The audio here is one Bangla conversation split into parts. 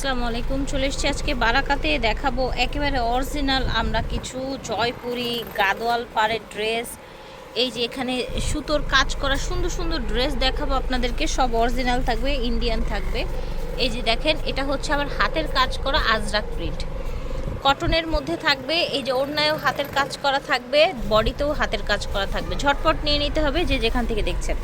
আসসালামু আলাইকুম। চলে এসেছি আজকে বারাকাতে দেখাবো একেবারে অরিজিনাল আমরা কিছু জয়পুরি গাদোয়াল পাড়ের ড্রেস। এই যে এখানে সুতোর কাজ করা সুন্দর সুন্দর ড্রেস দেখাবো আপনাদেরকে, সব অরিজিনাল থাকবে, ইন্ডিয়ান থাকবে। এই যে দেখেন, এটা হচ্ছে আবার হাতের কাজ করা আজরাক প্রিন্ট, কটনের মধ্যে থাকবে। এই যে ওড়নায়ও হাতের কাজ করা থাকবে, বডিতেও হাতের কাজ করা থাকবে। ঝটপট নিয়ে নিতে হবে যে যেখান থেকে দেখছেন।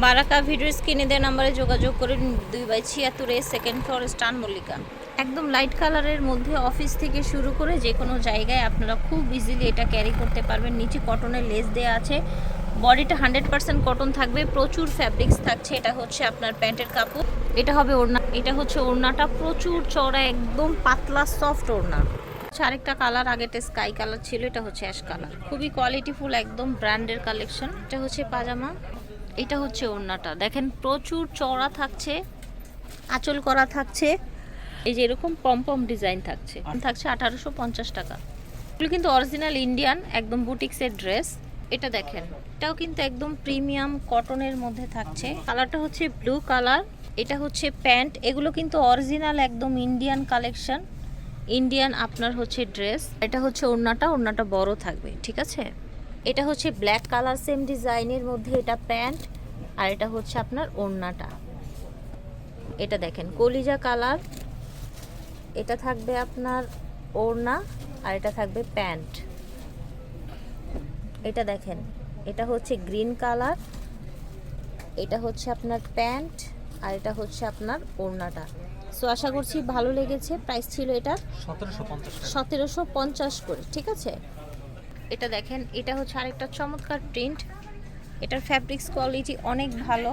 বারাকা ভিডিও স্ক্রিনে দেওয়া নাম্বারে যোগাযোগ করে 2/76 সেকেন্ড ফ্লোর স্টান মল্লিকা। একদম লাইট কালারের মধ্যে অফিস থেকে শুরু করে যে কোনো জায়গায় আপনারা খুব ইজিলি এটা ক্যারি করতে পারবেন। নিচে কটনের লেস দেওয়া আছে, বডিটা 100% কটন থাকবে, প্রচুর ফ্যাব্রিক্স থাকছে। এটা হচ্ছে আপনার প্যান্টের কাপড়, এটা হবে ওড়না। এটা হচ্ছে ওড়নাটা প্রচুর চড়া, একদম পাতলা সফট ওড়না। আরেকটা কালার, আগেটা স্কাই কালার ছিল, এটা হচ্ছে অ্যাশ কালার। খুবই কোয়ালিটিফুল, একদম ব্র্যান্ডের কালেকশন। এটা হচ্ছে পাজামা, এটা হচ্ছে ওড়নাটা। দেখেন প্রচুর চড়া থাকছে, আঁচল করা থাকছে। এই যে এরকম পম ডিজাইন থাকছে 1850 টাকা। এগুলো কিন্তু অরিজিনাল ইন্ডিয়ান, একদম বুটিক্সের ড্রেস। এটা দেখেন, এটাও কিন্তু একদম প্রিমিয়াম কটনের মধ্যে থাকছে। কালারটা হচ্ছে ব্লু কালার। এটা হচ্ছে প্যান্ট। এগুলো কিন্তু অরিজিনাল একদম ইন্ডিয়ান কালেকশন, ইন্ডিয়ান আপনার হচ্ছে ড্রেস। এটা হচ্ছে ওড়নাটা, ওড়নাটা বড় থাকবে, ঠিক আছে। এটা হচ্ছে ব্ল্যাক কালার, সেম ডিজাইনের মধ্যে এটা প্যান্ট, আর এটা হচ্ছে আপনার ওড়নাটা। এটা দেখেন কলিজা কালার, এটা থাকবে আপনার ওড়না, আর এটা থাকবে প্যান্ট। এটা দেখেন, এটা হচ্ছে গ্রিন কালার, এটা হচ্ছে আপনার প্যান্ট, আর এটা হচ্ছে আপনার ওড়নাটা। সো আশা করছি ভালো লেগেছে। প্রাইস ছিল এটা 1750 করে, ঠিক আছে। এটা দেখেন, এটা হচ্ছে আরেকটা চমৎকার প্রিন্ট। এটার ফ্যাব্রিক্স কোয়ালিটি অনেক ভালো,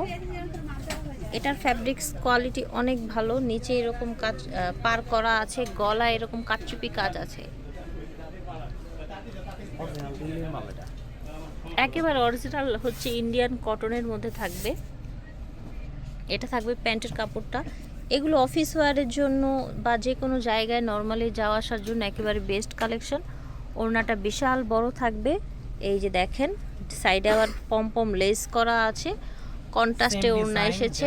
এটার ফ্যাব্রিক্স কোয়ালিটি অনেক ভালো। নিচে এরকম কাজ পার করা আছে, গলা এরকম কাটচুপি কাজ আছে, একেবারে অরিজিনাল হচ্ছে ইন্ডিয়ান কটনের মধ্যে থাকবে। এটা থাকবে প্যান্টের কাপড়টা। এগুলো অফিস ওয়্যারের জন্য বা যে কোনো জায়গায় নর্মালি যাওয়া আসার জন্য একেবারে বেস্ট কালেকশন। ওড়নাটা বিশাল বড় থাকবে। এই যে দেখেন, সাইডে আবার পম লেস করা আছে, কন্ট্রাস্টে ওড়না এসেছে।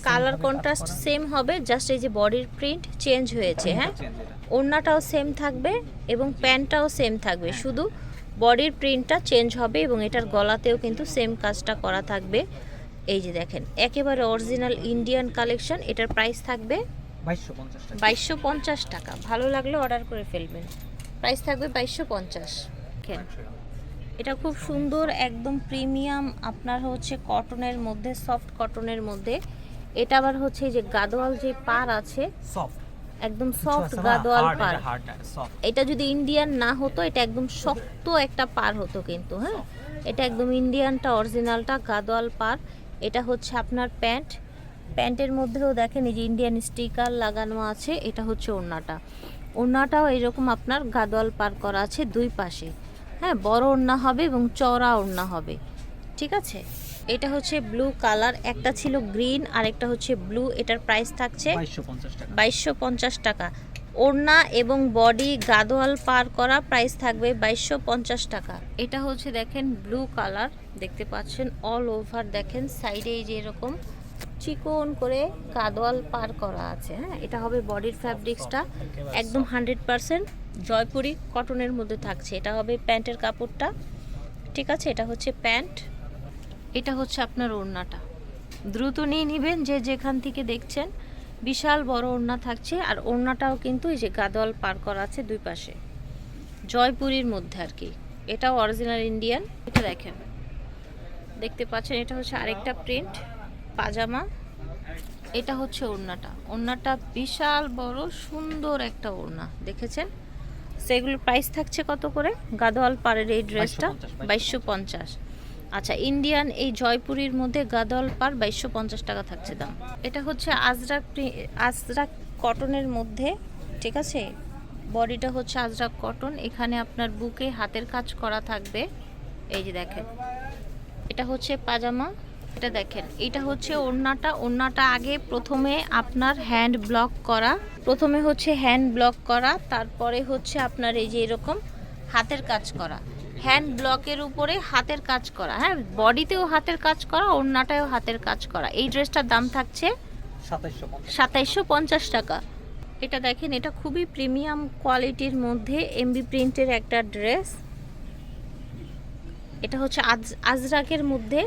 কালার কন্ট্রাস্ট সেম হবে, জাস্ট এই যে বডির প্রিন্ট চেঞ্জ হয়েছে। হ্যাঁ, ওড়নাটাও সেম থাকবে এবং প্যান্টটাও সেম থাকবে, শুধু বডির প্রিন্টটা চেঞ্জ হবে। এবং এটার গলাতেও কিন্তু সেম কাজটা করা থাকবে। এই যে দেখেন, একেবারে অরিজিনাল ইন্ডিয়ান কালেকশন। এটার প্রাইস থাকবে 2250 টাকা। ভালো লাগলে অর্ডার করে ফেলবেন। প্রাইস থাকবে 2250। এটা খুব সুন্দর, একদম প্রিমিয়াম আপনার হচ্ছে কটনের মধ্যে, সফট কটনের মধ্যে। এটা আবার হচ্ছে যে গাদোয়াল যে পার আছে, একদম সফট গাদোয়াল পার। এটা যদি ইন্ডিয়ান না হতো, এটা একদম শক্ত একটা পার হতো কিন্তু। হ্যাঁ, এটা একদম ইন্ডিয়ানটা, অরিজিনালটা গাদোয়াল পার। এটা হচ্ছে আপনার প্যান্ট, প্যান্টের মধ্যেও দেখেন এই যে ইন্ডিয়ান স্টিকার লাগানো আছে। এটা হচ্ছে ওড়নাটা, ওড়নাটাও এরকম আপনার গাদোয়াল পার করা আছে দুই পাশে। হ্যাঁ, বড় ওড়না হবে এবং চওড়া ওড়না হবে, ঠিক আছে। এটা হচ্ছে ব্লু কালার, একটা ছিল গ্রিন আর একটা হচ্ছে ব্লু। এটার প্রাইস থাকছে 2250 টাকা। ওড়না এবং বডি গাদোয়াল পার করা, প্রাইস থাকবে 2250 টাকা। এটা হচ্ছে দেখেন ব্লু কালার, দেখতে পাচ্ছেন অল ওভার। দেখেন সাইডে এই যে এরকম চিকন করে গাদোয়াল পার করা আছে। হ্যাঁ, এটা হবে বডির ফ্যাব্রিক্সটা, একদম 100% জয়পুরি কটনের মধ্যে থাকছে। এটা হবে প্যান্টের কাপড়টা, ঠিক আছে। এটা হচ্ছে প্যান্ট, এটা হচ্ছে আপনার ওড়নাটা। দ্রুত নিয়ে নেবেন যে যেখান থেকে দেখছেন। বিশাল বড় ওড়না থাকছে, আর ওড়নাটাও কিন্তু এই যে গাদোয়াল পার করা আছে দুই পাশে, জয়পুরির মধ্যে আর কি। এটাও অরিজিনাল ইন্ডিয়ান। এটা দেখেন, দেখতে পাচ্ছেন, এটা হচ্ছে আরেকটা প্রিন্ট পাজামা। এটা হচ্ছে ওড়নাটা, ওড়নাটা বিশাল বড় সুন্দর একটা ওড়না, দেখেছেন। সেগুলোর প্রাইস থাকছে কত করে? গাদোয়াল পাড়ের এই ড্রেসটা 2250। আচ্ছা, ইন্ডিয়ান এই জয়পুরির মধ্যে গাদোয়াল পার 2250 টাকা থাকছে দাম। এটা হচ্ছে আজরাক কটনের মধ্যে, ঠিক আছে। বডিটা হচ্ছে আজরাক কটন, এখানে আপনার বুকে হাতের কাজ করা থাকবে। এই যে দেখেন, এটা হচ্ছে পাজামা। এটা দেখেন, এটা হচ্ছে ওড়নাটা। ওড়নাটা আগে প্রথমে আপনার হ্যান্ড ব্লক করা, প্রথমে হচ্ছে হ্যান্ড ব্লক করা, তারপরে হচ্ছে আপনার এই যে এরকম হাতের কাজ করা, হ্যান্ড ব্লকের উপরে হাতের কাজ করা। হ্যাঁ, বডিতেও হাতের কাজ করা, ওড়নাটাও হাতের কাজ করা। এই ড্রেসটার দাম থাকছে 2750 টাকা। এটা দেখেন, এটা খুবই প্রিমিয়াম কোয়ালিটির মধ্যে এমবি প্রিন্টের একটা ড্রেস। এটা হচ্ছে আজরাকের মধ্যে,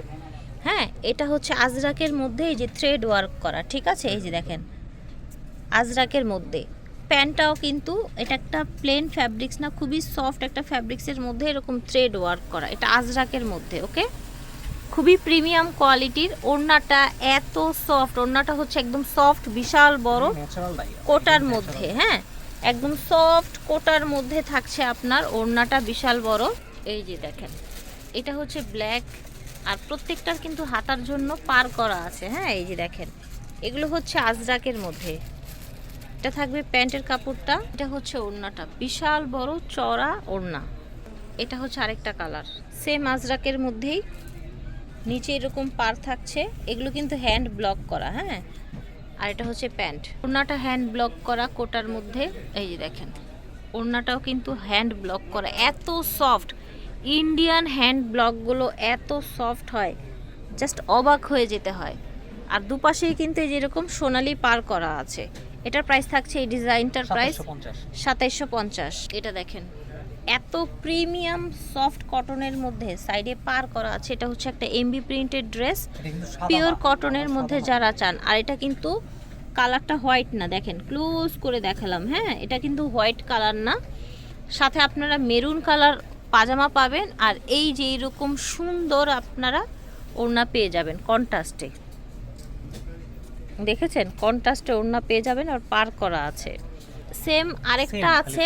হ্যাঁ এটা হচ্ছে আজরাকের মধ্যে এই যে থ্রেড ওয়ার্ক করা, ঠিক আছে, এই যে দেখেন আজরাকের মধ্যে। প্যান্টটাও কিন্তু এটা একটা প্লেন ফ্যাব্রিক্স না, খুবই সফট একটা ফ্যাব্রিক্সের মধ্যে এরকম থ্রেড ওয়ার্ক করা, এটা আজরাকের মধ্যে। ওকে, খুবই প্রিমিয়াম কোয়ালিটির। ওড়নাটা এত সফট, ওড়নাটা হচ্ছে একদম সফট, বিশাল বড় কোটার মধ্যে, হ্যাঁ একদম সফট কোটার মধ্যে থাকছে আপনার ওড়নাটা, বিশাল বড়। এই যে দেখেন, এটা হচ্ছে ব্ল্যাক, আর প্রত্যেকটার কিন্তু হাতার জন্য পার করা আছে, হ্যাঁ এই যে দেখেন, এগুলো হচ্ছে আজরাকের মধ্যে। এটা থাকবে প্যান্টের কাপড়টা, এটা হচ্ছে ওড়নাটা, বিশাল বড় চওড়া ওড়না। এটা হচ্ছে আরেকটা কালার, সেম আজরাকের মধ্যেই, নিচে এরকম পার থাকছে, এগুলো কিন্তু হ্যান্ড ব্লক করা, হ্যাঁ। আর এটা হচ্ছে প্যান্ট, ওড়নাটা হ্যান্ড ব্লক করা কোটার মধ্যে। এই যে দেখেন, ওড়নাটাও কিন্তু হ্যান্ড ব্লক করা, এত সফট। ইন্ডিয়ান হ্যান্ড ব্লকগুলো এত সফট হয়, জাস্ট অবাক হয়ে যেতে হয়। আর দুপাশেই কিন্তু এই যেরকম সোনালি পার করা আছে। এটার প্রাইস থাকছে, এই ডিজাইনটার প্রাইস 2750। এটা দেখেন, এত প্রিমিয়াম সফট কটনের মধ্যে সাইডে পার করা আছে। এটা হচ্ছে একটা এমবি প্রিন্টেড ড্রেস, পিওর কটনের মধ্যে যারা চান। আর এটা কিন্তু কালারটা হোয়াইট না, দেখেন ক্লোজ করে দেখালাম, হ্যাঁ এটা কিন্তু হোয়াইট কালার না। সাথে আপনারা মেরুন কালার পাজামা পাবেন, আর এই যে এরকম সুন্দর আপনারা ওড়না পেয়ে যাবেন কন্ট্রাস্টে, দেখেছেন কন্ট্রাস্টে ওড়না পেয়ে যাবেন, আর পার করা আছে। সেম আরেকটা আছে,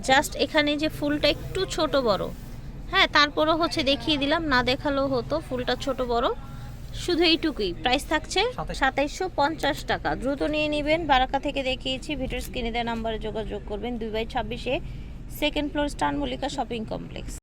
জাস্ট এখানে যে ফুলটা একটু ছোট বড়, হ্যাঁ তারপরও হচ্ছে দেখিয়ে দিলাম, না দেখালেও হতো, ফুলটা ছোট বড়, শুধু এইটুকুই। প্রাইস থাকছে 2750 টাকা। দ্রুত নিয়ে নেবেন, বারাকা থেকে দেখিয়েছি, ভিডিওর স্ক্রিনে দেওয়া নাম্বারে যোগাযোগ করবেন। 2/26 second floor star Mallika shopping complex.